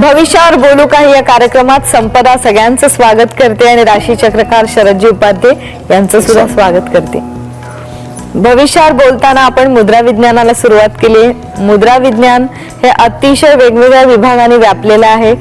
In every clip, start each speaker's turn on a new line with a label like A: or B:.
A: भविष्यावर बोलू काही या कार्यक्रमात संपदा सगळ्यांचं स्वागत करते आणि राशी चक्रकार शरदजी उपाध्याय यांचं सुद्धा स्वागत करते। भविष्यावर बोलताना आपण मुद्रा विज्ञानाला सुरुवात केली। मुद्रा विज्ञान हे अतिशय वेगवेगळ्या विभागांनी व्यापलेलं आहे।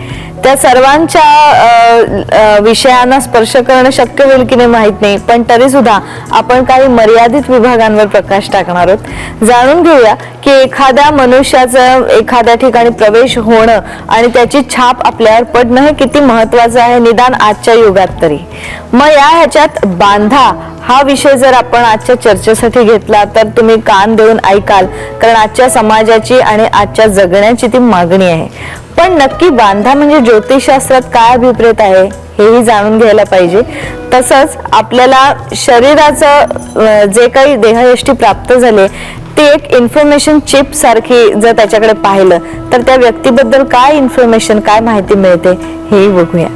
A: त्या सर्वांच्या विषयांना स्पर्श करणं शक्य होईल की नाही माहित नाही, पण तरी सुद्धा आपण काही मर्यादित विभागांवर प्रकाश टाकणार आहोत। जाणून घेऊया की एखाद्या मनुष्याचं एखाद्या ठिकाणी प्रवेश होणं आणि त्याची छाप आपल्यावर पडणं हे किती महत्त्वाचं आहे, निदान आजच्या युगात तरी। मग ह्याच्यात बांधा हा विषय जर आपण आजच्या चर्चेसाठी घेतला तर तुम्ही कान देऊन ऐकाल, कारण आजच्या समाजाची आणि आजच्या जगण्याची ती मागणी आहे। पण नक्की बांधा म्हणजे ज्योतिषशास्त्रात काय अभिप्रेत आहे हेही जाणून घ्यायला पाहिजे। तसंच आपल्याला शरीराचं जे काही देहयष्टी प्राप्त झाले ते एक इन्फॉर्मेशन चिप सारखी जर त्याच्याकडे पाहिलं तर त्या व्यक्तीबद्दल काय इन्फॉर्मेशन, काय माहिती मिळते हेही बघूया।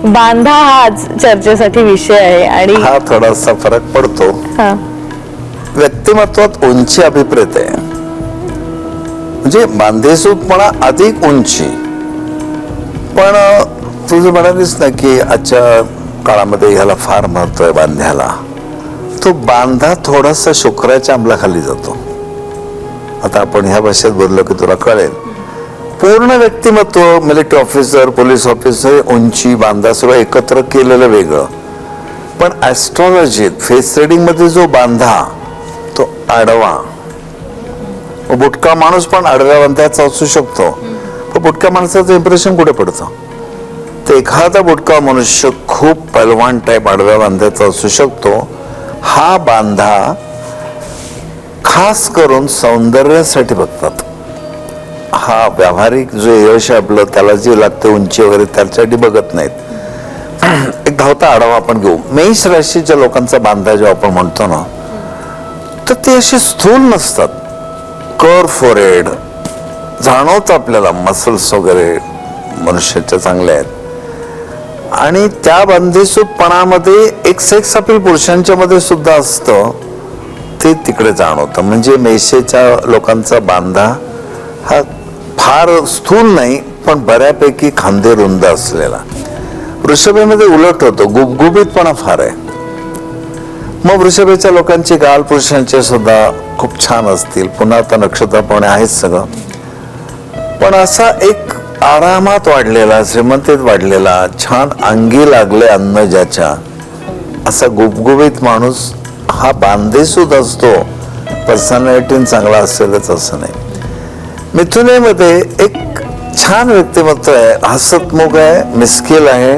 A: बांधा हा चर्चेसाठी विषय आहे आणि
B: हा थोडासा फरक पडतो। व्यक्तिमत्वात उंची अभिप्रेत आहे, म्हणजे बांधेसूदपणा अधिक उंची। पण तुझं म्हणालीस ना की आजच्या काळामध्ये ह्याला फार महत्व आहे बांध्याला, तो बांधा थोडासा शुक्राच्या अंमलाखाली जातो। आता आपण ह्या भाषेत बोललो की तुला कळेल। पूर्ण व्यक्तिमत्व, मिलिटरी ऑफिसर, पोलीस ऑफिसर, उंची, बांधा सगळं एकत्र केलेलं वेगळं। पण ऍस्ट्रॉलॉजीत फेस रिडिंग मध्ये जो बांधा तो आडवा, बुटका माणूस पण आडव्या बांध्याचा असू शकतो। पण बुटक्या माणसाचं इम्प्रेशन कुठे पडतं, तर एखादा बुटका मनुष्य खूप पहलवान टाईप आडव्या बांध्याचा असू शकतो। हा बांधा खास करून सौंदर्यासाठी बघतात। हा व्यावहारिक जो यश आपलं त्याला जे लागते उंची वगैरे त्याच्यासाठी बघत नाहीत। एक धावता आढावा आपण घेऊ। मेष राशीच्या लोकांचा बांधा जेव्हा आपण म्हणतो ना तर ते असे स्थूल नसतात, कर फोरहेड जाणवतं आपल्याला, मसल्स वगैरे मनुष्याच्या चांगल्या आहेत। आणि त्या बांधेसूदपणामध्ये एक सेक्स अपील पुरुषांच्या मध्ये सुद्धा असतं, ते तिकडे जाणवतं। म्हणजे मेषेच्या लोकांचा बांधा हा फार स्थूल नाही पण बऱ्यापैकी खांदे रुंद असलेला। वृषभेमध्ये उलट होतो, गुबगुबीतपणा फार आहे। मग वृषभेच्या लोकांची गाल पुरुषांचे सुद्धा खूप छान असतील, पुन्हा आता नक्षत्रप्रमाणे आहेच सगळं। पण असा एक आरामात वाढलेला, श्रीमंतीत वाढलेला, छान अंगी लागले अन्न ज्याच्या, असा गुबगुबीत माणूस हा बांधेसूद असतो। पर्सनॅलिटी चांगला असेलच असं नाही। मिथुनेमध्ये एक छान व्यक्तिमत्व आहे, हसतमुख आहे, मिस्किल आहे,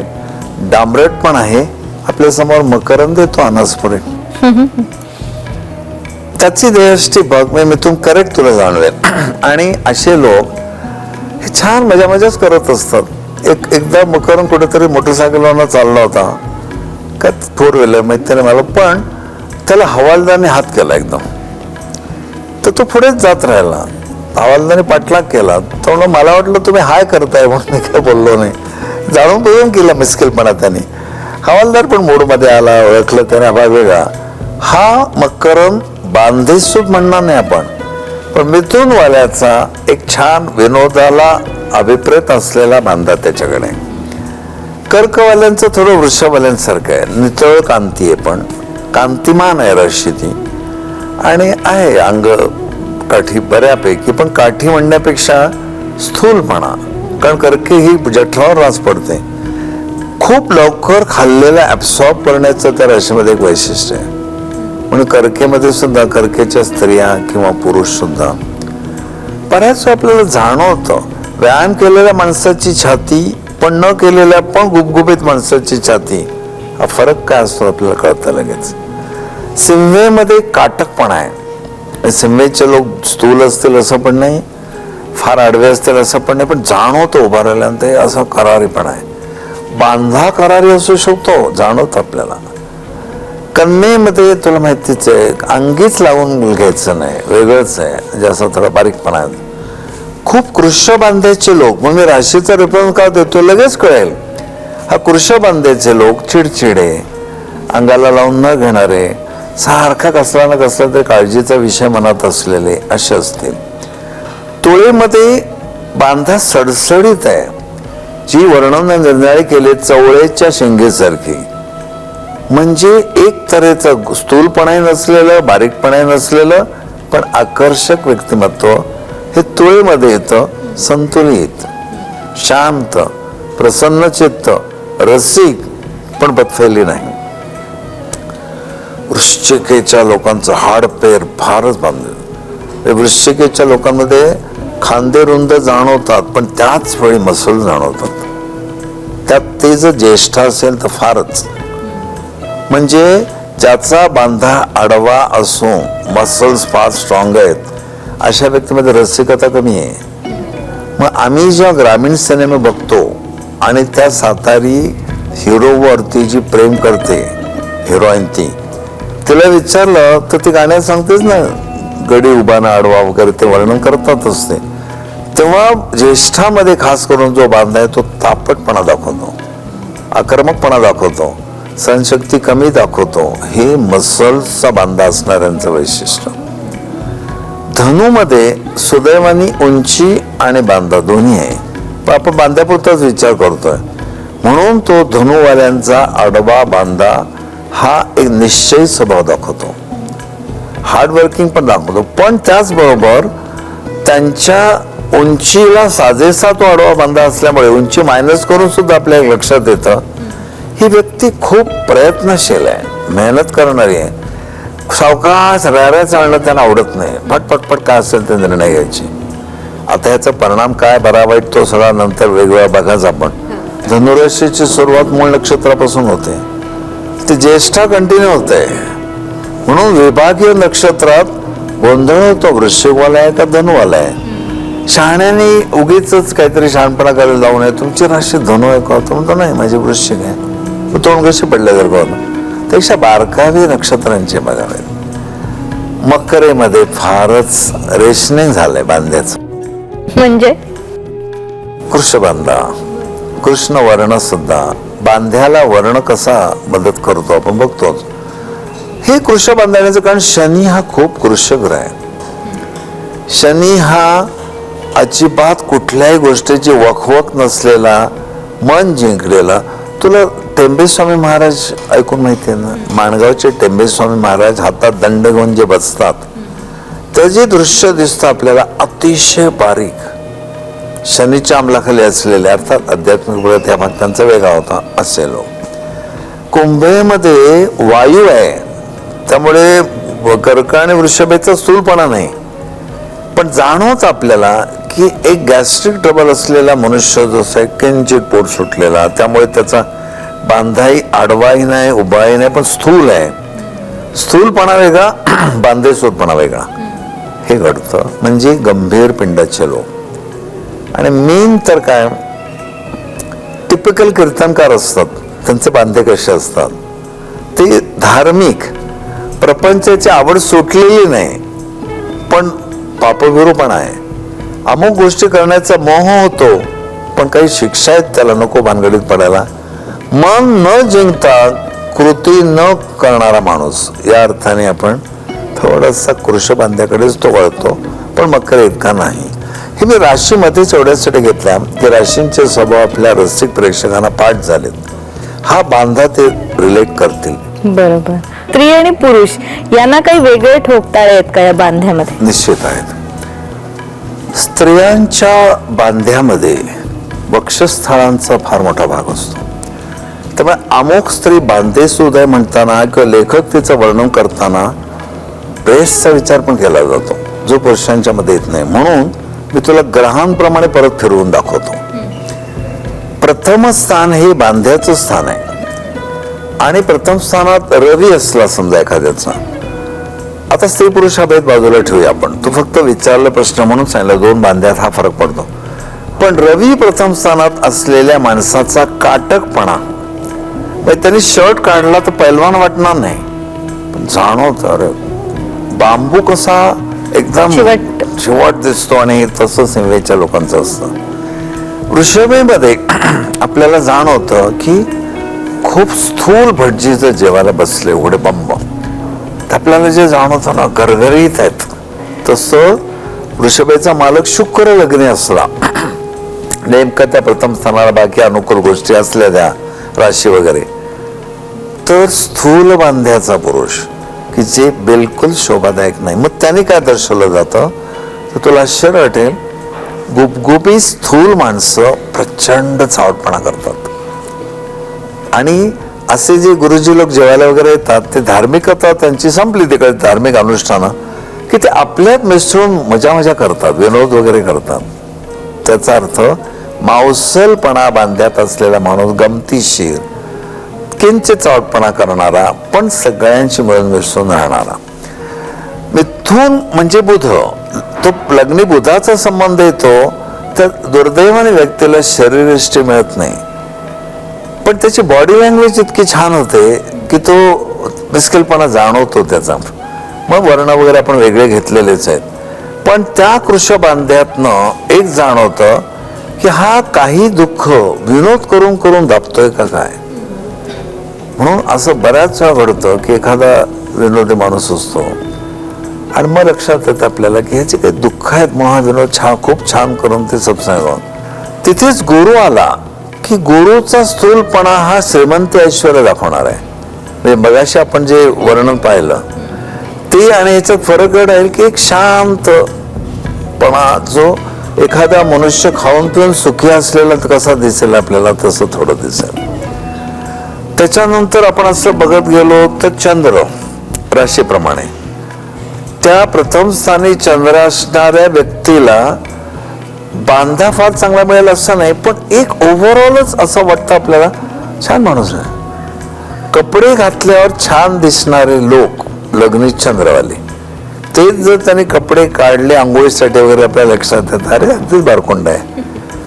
B: डांबरट पण आहे। आपल्या समोर मकरंद येतो अनासपुढे, त्याची देहष्टी बघ, मी मिथून करेक्ट तुला जाणवेल। आणि असे लोक हे छान मजा मजाच करत असतात। एकदा मकरंद कुठेतरी मोटरसायकलवरनं चालला होता का, फोर व्हीलर मैत्रीने मला, पण त्याला हवालदाराने हात केला एकदम, तर तो पुढेच जात राहिला। हवालदाराने पाठलाग केला, तर मला वाटलं तुम्ही हाय करताय म्हणून मी काय बोललो नाही, जाणून बघून केला मिस्किलपणा त्याने। हवालदार पण मूडमध्ये आला, ओळखलं त्याने, हा वेगळा। हा मकरंद बांधेसूद म्हणणार नाही आपण, पण मिथुनवाल्याचा एक छान विनोदाला अभिप्रेत असलेला बांधा त्याच्याकडे। कर्कवाल्यांचं थोडं वृषभवाल्यांसारखं आहे, नितळ कांती आहे, पण कांतिमान आहे राशी ती, आणि आहे अंग काठी बऱ्यापैकी, पण काठी म्हणण्यापेक्षा स्थूलपणा, कारण कर्के ही जठरावर रास पडते। खूप लवकर खाल्लेला ऍब्सॉर्ब करण्याचं त्या राशीमध्ये एक वैशिष्ट्य आहे। म्हणून कर्केमध्ये सुद्धा, कर्केच्या स्त्रिया किंवा पुरुष सुद्धा बऱ्याच आपल्याला जाणवतं, व्यायाम केलेल्या माणसाची छाती पण न केलेल्या पण गुबगुबीत माणसाची छाती, हा फरक काय असतो आपल्याला कळतं लगेच। सिंहेमध्ये काटकपणा आहे, सिंहेचे लोक स्थूल असतील असं पण नाही, फार आडवे असतील असं पण नाही, पण जाणवतं उभा राहिल्यानंतर असं करारीपणा आहे। बांधा करारी असू शकतो, जाणवत आपल्याला। कन्येमध्ये तुला माहितीच आहे, अंगीच लावून घ्यायचं नाही, वेगळंच आहे, म्हणजे असं थोडा बारीकपणा आहे। खूप कृष्ण बांध्याचे लोक, मग मी राशीचा रिप्रेझेंट का देतो लगेच कळेल। हा कृष्ण बांध्याचे लोक चिडचिडे, अंगाला लावून न घेणारे, सारखा कसला ना कसला तरी काळजीचा विषय मनात असलेले असे असतील. तुळेमध्ये बांधा सडसडीत आहे, जी वर्णन निर्णय केले चवळेच्या शेंगेसारखी. म्हणजे एक तऱ्हेचं स्थूलपणाही नसलेलं, बारीकपणाही नसलेलं, पण आकर्षक व्यक्तिमत्व हे तुळेमध्ये येतं. संतुलित, शांत, प्रसन्न चित्त, रसिक, पण बदफेली नाही. वृश्चिकेच्या लोकांचं हाडपेर फारच बांधलं. वृश्चिकेच्या लोकांमध्ये खांदे रुंद जाणवतात, पण त्याच वेळी मसल जाणवतात. त्यात ते जर ज्येष्ठ असेल तर फारच. म्हणजे ज्याचा बांधा आडवा असून मसल्स फार स्ट्रॉंग आहेत, अशा व्यक्तीमध्ये रसिकता कमी आहे. मग आम्ही जेव्हा ग्रामीण सिनेमे बघतो आणि त्या सातारी हिरोवरती जी प्रेम करते हिरोईन, तिला विचारलं तर ती गाण्यात सांगतेच ना, गडी उभा ना आडवा वगैरे ते वर्णन करतातच ते. तेव्हा ज्येष्ठामध्ये खास करून जो बांधा आहे तो तापटपणा दाखवतो, आक्रमकपणा दाखवतो, सहनशक्ती कमी दाखवतो. हे मसल्सचा बांधा असणाऱ्यांचं वैशिष्ट्य. धनुमध्ये सुदैवानी उंची आणि बांधा दोन्ही आहे, पण आपण बांध्यापुरताच विचार करतोय. म्हणून तो धनुवाल्यांचा आडवा बांधा हा एक निश्चयी स्वभाव दाखवतो, हार्डवर्किंग पण दाखवतो. पण त्याचबरोबर त्यांच्या उंचीला साजेसा तो आडवा बांधा असल्यामुळे उंची मायनस करून सुद्धा आपल्या लक्षात येतं ही व्यक्ती खूप प्रयत्नशील आहे, मेहनत करणारी आहे. सावकाश राऱ्या चालणं त्यांना आवडत नाही, पटपटपट काय असेल ते निर्णय घ्यायचे. आता याचा परिणाम काय बरा वाईट तो सगळा नंतर वेगवेगळा बघाच आपण. धनुराशीची सुरुवात मूळ नक्षत्रापासून होते, ते ज्येष्ठा कंटिन्यू होते. म्हणून विभागीय नक्षत्रात गोंधळ होतो, वृश्चिकवाला आहे का धनुवाला आहे. शहाण्याने उगीच काहीतरी शहाणपणा करायला जाऊ नये. तुमची राशी धनु आहे का, तो म्हणतो नाही माझी वृश्चिक आहे, तोंड कशी पडल्यासारखं होतं. त्यापेक्षा बारकावी नक्षत्रांचे बघावेत. मकरेमध्ये फारच रेशनिंग झालंय बांध्याचं.
A: म्हणजे
B: कृष्णबांधा, कृष्ण वर्ण सुद्धा बांध्याला वर्ण कसा मदत करतो आपण बघतोच. हे कृष्ण बांधण्याचं कारण शनी हा खूप कृष्ण ग्रह आहे. शनी हा अजिबात कुठल्याही गोष्टीची वखवक नसलेला, मन जिंकलेला. तुला टेंबेस्वामी महाराज ऐकून माहिती आहे ना, माणगावचे टेंबेस्वामी महाराज हातात दंड घेऊन जे बसतात, ते जे दृश्य दिसतं आपल्याला अतिशय बारीक, शनीच्या अंमलाखाली असलेले, अर्थात आध्यात्मिक बळ त्या भक्तांचा वेगळा होता असे लोक. कुंभेमध्ये वायू आहे, त्यामुळे कर्क आणि वृषभेचा स्थूलपणा नाही, पण जाणवत आपल्याला की एक गॅस्ट्रिक ट्रबल असलेला मनुष्य जसा किंचित पोट सुटलेला, त्यामुळे त्याचा बांधाही आडवाही नाही उभाही नाही, पण स्थूल आहे. स्थूलपणा वेगळा, बांधेसूदपणा वेगळा, हे घडतं. म्हणजे गंभीर पिंडाचे लोक. आणि मेन तर काय, टिपिकल कीर्तनकार असतात, त्यांचे बांधे कसे असतात, ते धार्मिक, प्रपंचाची आवड सुटलेली नाही, पण पापविरूपणा आहे. अमुक गोष्टी करण्याचा मोह होतो, पण काही शिक्षा आहेत त्याला, नको भानगडीत पडायला. मन न जिंकता कृती न करणारा माणूस, या अर्थाने आपण थोडासा कृष बांध्याकडेच तो वळतो, पण मकर इतका नाही. हे मी राशीमध्येच एवढ्यासाठी घेतल्या की राशींचे स्वभाव आपल्या रसिक प्रेक्षकांना पाठ झालेत. हा बांधा ते रिलेट करतील.
A: बरोबर. स्त्री आणि पुरुष यांना काही वेगळे ठोकताळे आहेत का या बांध्यामध्ये?
B: निश्चित आहेत. स्त्रियांच्या बांध्यामध्ये वक्षस्थळांचा फार मोठा भाग असतो. त्यामुळे अमुक स्त्री बांधेसूद आहे म्हणताना किंवा लेखक तिचं वर्णन करताना ब्रेस्टचा विचार पण केला जातो, जो पुरुषांच्या मध्ये येत नाही. म्हणून मी तुला ग्रहांप्रमाणे परत फिरवून दाखवतो. प्रथम स्थान हे बांध्याचं स्थान आहे, आणि प्रथम स्थानात रवी असला समजा एखाद्याचा. आता स्त्री पुरुष हा भेद बाजूला ठेवूया आपण, तू फक्त विचारला प्रश्न म्हणून सांगितलं, दोन बांध्यात हा फरक पडतो. पण रवी प्रथम स्थानात असलेल्या माणसाचा काटकपणा, त्यांनी शर्ट काढला तर पैलवान वाटणार नाही, पण जाणवत अरे बांबू कसा एकदम चिवट दिसतो, आणि तसं सिंहेच्या लोकांचं असतं. वृषभेमध्ये आपल्याला जाणवतं की खूप स्थूल भटजीचं जेवायला बसले, एवढे बंब, तर आपल्याला जे जाणवतं ना गरगरीत आहेत. तसं वृषभेचा मालक शुक्र लग्नी असला, नेमका त्या प्रथम स्थानाला बाकी अनुकूल गोष्टी असल्या त्या राशी वगैरे, तर स्थूल बांध्याचा पुरुष की जे बिलकुल शोभादायक नाही. मग त्याने काय दर्शवलं जातं तर तुला आश्चर्य वाटेल, गुपगुपी स्थूल माणसं प्रचंड चावटपणा करतात. आणि असे जे गुरुजी लोक जेवायला वगैरे येतात ते धार्मिकता त्यांची संपली तिकडे धार्मिक अनुष्ठानं की ते आपल्यात मिसळून मजा मजा करतात, विनोद वगैरे करतात. त्याचा अर्थ मावसलपणा बांध्यात असलेला माणूस गमतीशीर, किंचित चावटपणा करणारा पण सगळ्यांशी मिळून मिसळून राहणारा. मिथुन म्हणजे बुध, तो लग्नी बुधाचा संबंध येतो. तर दुर्दैवाने व्यक्तीला शरीरयष्टी मिळत नाही, पण त्याची बॉडी लँग्वेज इतकी छान होते की तो मिस्किलपणा जाणवतो त्याचा. मग वर्ण वगैरे आपण वेगळे घेतलेलेच आहेत, पण त्या कृषबांध्यातनं एक जाणवतं की हा काही दुःख विनोद करून करून दाबतोय का काय. म्हणून असं बऱ्याच वेळा घडतं की एखादा विनोदी माणूस असतो आणि मग लक्षात येतं आपल्याला की ह्याचे काही दुःख आहेत म्हणून हा विनोद खूप छान करून ते सबसायगून. तिथेच गुरु आला की गुरुचा स्थूलपणा हा श्रीमंती ऐश्वर्य दाखवणार आहे. म्हणजे मगाशी आपण जे वर्णन पाहिलं ते आणि ह्याच्यात फरक राहील की एक शांतपणा जो एखादा मनुष्य खाऊन पिऊन सुखी असलेला कसा दिसेल आपल्याला तसं थोडं दिसेल. त्याच्यानंतर आपण असं बघत गेलो तर चंद्र राशीप्रमाणे त्या प्रथम स्थानी चंद्र असणाऱ्या व्यक्तीला बांधा फार चांगला मिळेल असं नाही, पण एक ओव्हरऑलच असं वाटतं आपल्याला छान माणूस आहे. कपडे घातल्यावर छान दिसणारे लोक लग्नी चंद्रवाले, तेच जर त्यांनी कपडे काढले आंघोळीसाठी वगैरे आपल्या लक्षात येतं अरे अगदीच बारकोंड आहे.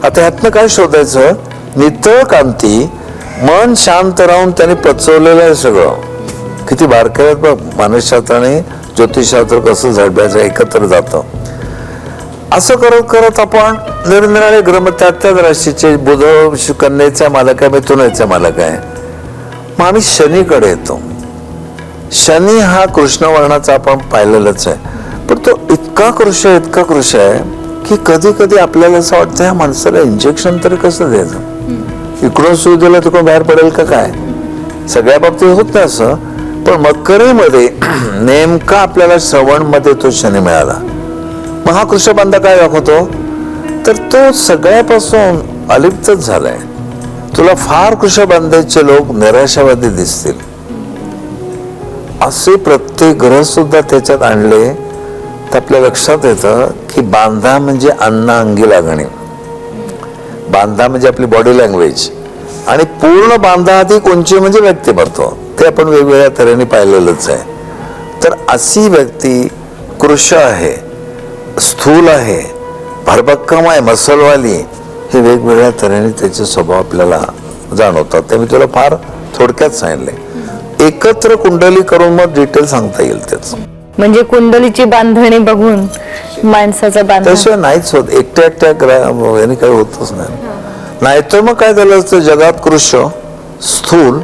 B: आता ह्यातनं काय शोधायचं, नितळ कांती, मन शांत राहून त्यांनी पचवलेलं आहे सगळं. किती बारकाईत बघ, मानसशास्त्र आणि ज्योतिषशास्त्र कसं झडपायचं एकत्र जातं. असं करत करत आपण निरनिराळे ग्रह त्याच राशीचे, बुध कन्येचा मालक आहे, मिथुनाचा मालक आहे. मग आम्ही शनीकडे येतो. शनी हा कृष्ण वर्णाचा आपण पाहिलेलाच आहे, पण तो इतका कृश आहे की कधी कधी आपल्याला असं वाटतं ह्या माणसाला इंजेक्शन तरी कसं द्यायचं, इकडून सुरू दिलं तिकडून बाहेर पडेल का काय. सगळ्या बाबतीत होत नाही असं, पण मकरेमध्ये नेमका आपल्याला श्रवण मध्ये तो शनी मिळाला. मग हा कृष्णबांधा काय दाखवतो तर तो सगळ्यापासून अलिप्तच झालाय. तुला फार कृष्णबांध्याचे लोक निराशावादी दिसतील, असे प्रत्येक ग्रह सुद्धा त्याच्यात आणले तर आपल्या लक्षात येतं की बांधा म्हणजे अन्न अंगी लागणे, बांधा म्हणजे आपली बॉडी लँग्वेज, आणि पूर्ण बांधा अधिक उंची म्हणजे व्यक्तिमत्व. ते आपण वेगवेगळ्या तऱ्हेने पाहिलेलंच आहे. तर अशी व्यक्ती कृश आहे, स्थूल आहे, भरभक्कम आहे, मसलवाली, हे वेगवेगळ्या तऱ्हेने त्याचे स्वभाव आपल्याला जाणवतात. ते मी तुला फार थोडक्यात सांगितले. एकत्र कुंडली करून मग डिटेल सांगता येईल त्याच.
A: म्हणजे कुंडलीची बांधणी बघून माणसाचा बांधण
B: त्याशिवाय नाहीच होत. एकट्या याने काही होतच नाही तर मग काय झालं असतं, जगात कृष, स्थूल,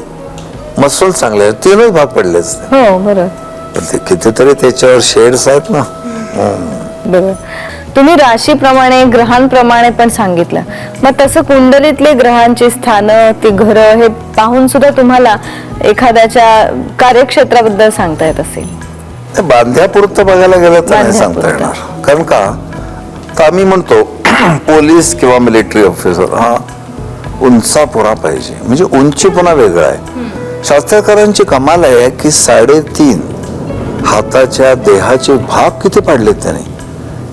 B: मसल चांगले तीनच भाग पडलेच.
A: हो बरोबर,
B: ते कितीतरी त्याच्यावर शेड्स आहेत ना.
A: बरोबर. तुम्ही राशीप्रमाणे ग्रहांप्रमाणे पण सांगितलं, मग तसं कुंडलीतले ग्रहांची स्थानं, ती घरं हे पाहून सुद्धा तुम्हाला एखाद्याच्या कार्यक्षेत्राबद्दल सांगता येत असेल.
B: बांध्यापुरतं बघायला गेलं तर नाही सांगता येणार. कारण का तर आम्ही म्हणतो पोलीस किंवा मिलिटरी ऑफिसर हा उंचापुरा पाहिजे, म्हणजे उंचीपणा वेगळा आहे. शास्त्रकारांची कमाल आहे की 3.5 हाताच्या देहाचे भाग किती पाडलेत त्याने.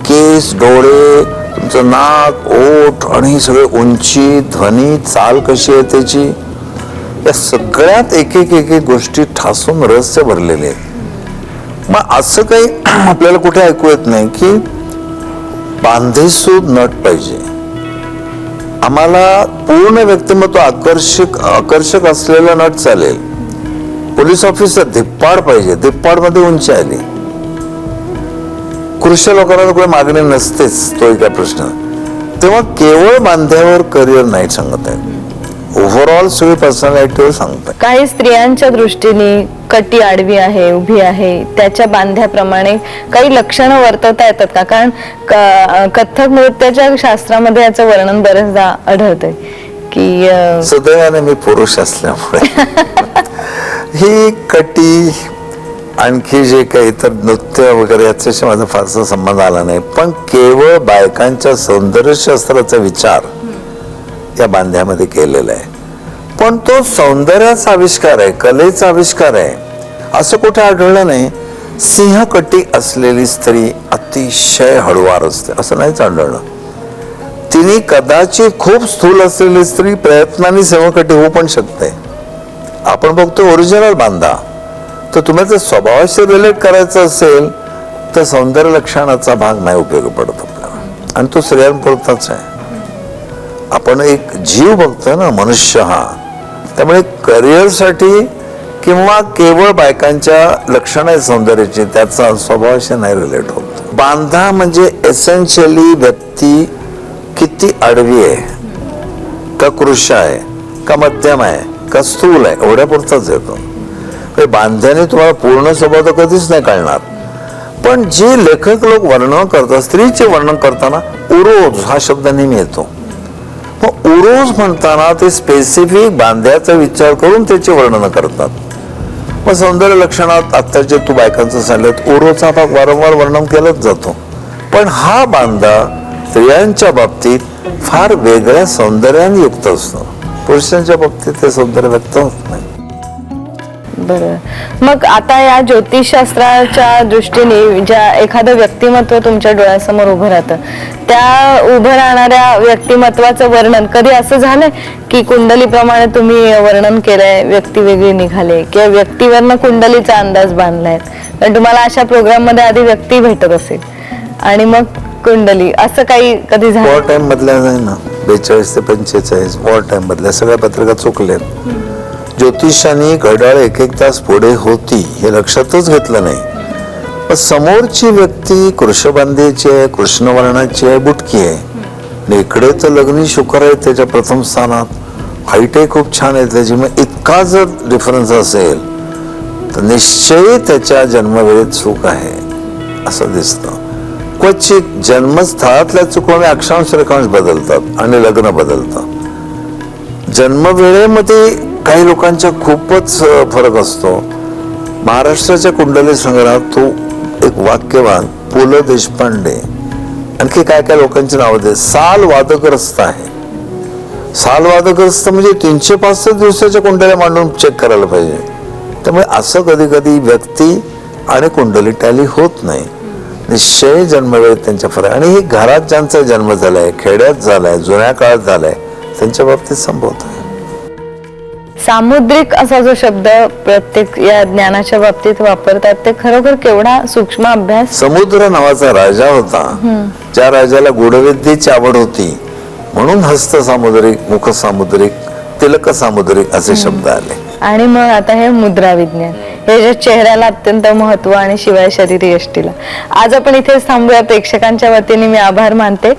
B: केस, डोळे, तुमचं नाक, ओठ आणि सगळे उंची, ध्वनी, चाल कशी आहे त्याची, या सगळ्यात एक एक गोष्टी ठासून रहस्य भरलेले आहेत. मग असं काही आपल्याला कुठे ऐकू येत नाही की बांधेसूद नट पाहिजे. आम्हाला पूर्ण व्यक्तिमत्व आकर्षक असलेला नट चालेल. पोलीस ऑफिसर धिप्पाड पाहिजे, धिप्पाड मध्ये उंची आली. कृष्ण लोकांना काही मागणी नसतेच, तो एक प्रश्न. तेव्हा केवळ बांध्यावर करिअर नाही सांगत आहे. ओव्हरऑल सगळी पर्सनॅलिटीवर सांगतात.
A: काही स्त्रियांच्या दृष्टीने कटी आडवी आहे, उभी आहे, त्याच्या बांध्याप्रमाणे काही लक्षणं वर्तवता येतात का? कारण कथ्थक नृत्याच्या शास्त्रामध्ये याचं वर्णन बरेचदा आढळतंय की
B: सुदैवाने मी पुरुष असल्यामुळे ही कटी आणखी जे काही इतर नृत्य वगैरे याच्याशी माझा फारसा संबंध आला नाही, पण केवळ बायकांच्या सौंदर्यशास्त्राचा विचार या बांध्यामध्ये केलेला आहे. पण तो सौंदर्याचा आविष्कार आहे, कलेचा आविष्कार आहे असं कुठे आढळलं नाही. सिंहकटी असलेली स्त्री अतिशय हळुवार असते असं नाहीच आढळलं. तिने कदाचित खूप स्थूल असलेली स्त्री प्रयत्नाने सिंहकटी होऊ पण शकते. आपण बघतो ओरिजिनल बांधा, तर तुम्ही जर स्वभावाशी रिलेट करायचं असेल तर सौंदर्य लक्षणाचा भाग नाही उपयोग पडत आपल्याला, आणि तो स्त्रियांपुरताच आहे. आपण एक जीव बघतोय ना, मनुष्य हा. त्यामुळे करिअरसाठी किंवा केवळ बायकांच्या लक्षणं आहेत सौंदर्याची, त्याचा स्वभावाशी नाही रिलेट होत. बांधा म्हणजे एसेन्शियली व्यक्ती किती आडवी आहे, का कृश आहे, का मध्यम आहे, का स्थूल आहे, एवढ्यापुरताच येतो. बांध्याने तुम्हाला पूर्ण स्वभाव तर कधीच नाही कळणार. पण जे लेखक लोक वर्णन करतात, स्त्रीचे वर्णन करताना उरोज हा शब्द नेहमी येतो. मग उरोज म्हणताना ते स्पेसिफिक बांध्याचा विचार करून त्याचे वर्णन करतात. मग सौंदर्य लक्षणात आत्ताचे तू बायकांचं सांगितलं, उरोचा भाग वारंवार वर्णन केलाच जातो. पण हा बांधा स्त्रियांच्या बाबतीत फार वेगळ्या सौंदर्याने युक्त असतो. पुरुषांच्या बाबतीत ते सौंदर्य व्यक्त होत नाही.
A: बरं, मग आता या ज्योतिषशास्त्राच्या दृष्टीने ज्या एखादं व्यक्तिमत्व तुमच्या डोळ्यासमोर उभं राहतं, त्या उभं राहणाऱ्या व्यक्तिमत्वाचं वर्णन कधी असं झालंय की कुंडलीप्रमाणे तुम्ही वर्णन केलंय, व्यक्ती वेगळी निघाले, किंवा व्यक्तीवरनं कुंडलीचा अंदाज बांधलाय? कारण तुम्हाला अशा प्रोग्राम मध्ये आधी व्यक्ती भेटत असेल आणि मग कुंडली, असं काही कधी झालं?
B: वॉर टाइम मधल्या नाही ना, 42 ते 45 वॉर टाइम मधल्या सगळ्या पत्रिका चुकल्यात. ज्योतिषांनी घड्याळ एक तास पुढे होती हे लक्षातच घेतलं नाही. पण समोरची व्यक्ती कृष्णबांधेची आहे, कृष्णवर्णाची आहे, बुटकी आहे, आणि इकडे तर लग्नी शुक्र आहे त्याच्या प्रथम स्थानात, हाईटही खूप छान आहे त्याची. मग इतका जर डिफरन्स असेल तर निश्चय त्याच्या जन्मवेळेत चूक आहे असं दिसतं. क्वचित जन्मस्थळातल्या चुकामुळे अक्षांश रेखांश बदलतात आणि लग्न बदलतं. जन्मवेळेमध्ये काही लोकांच्या खूपच फरक असतो. महाराष्ट्राच्या कुंडली संग्रहात तो एक वाक्यवान पु ल देशपांडे, आणखी काय काय लोकांची नावं दे, साल वादग्रस्त आहे. साल वादग्रस्त म्हणजे 365 दिवसाच्या कुंडल्या मांडून चेक करायला पाहिजे. त्यामुळे असं कधी कधी व्यक्ती आणि कुंडली टॅली होत नाही. निश्चय जन्मवेळेत त्यांच्या फरक. आणि हे घरात ज्यांचा जन्म झालाय, खेड्यात झालाय, जुन्या काळात झालाय, त्यांच्या बाबतीत संभवत आहे.
A: सामुद्रिक असा जो शब्द प्रत्येक या ज्ञानाच्या बाबतीत वापरतात, ते खरोखर केवढा सूक्ष्म अभ्यास.
B: समुद्र नावाचा राजा होता, ज्या राजाला गुढविद्येची आवड होती, म्हणून हस्त सामुद्रिक, मुख सामुद्रिक, तिलक सामुद्रिक असे शब्द आले.
A: आणि मग आता हे मुद्रा विज्ञान, हे जे चेहऱ्याला अत्यंत महत्व आणि शिवाय शरीर यष्टीला. आज आपण इथेच थांबूया. प्रेक्षकांच्या वतीने मी आभार मानते.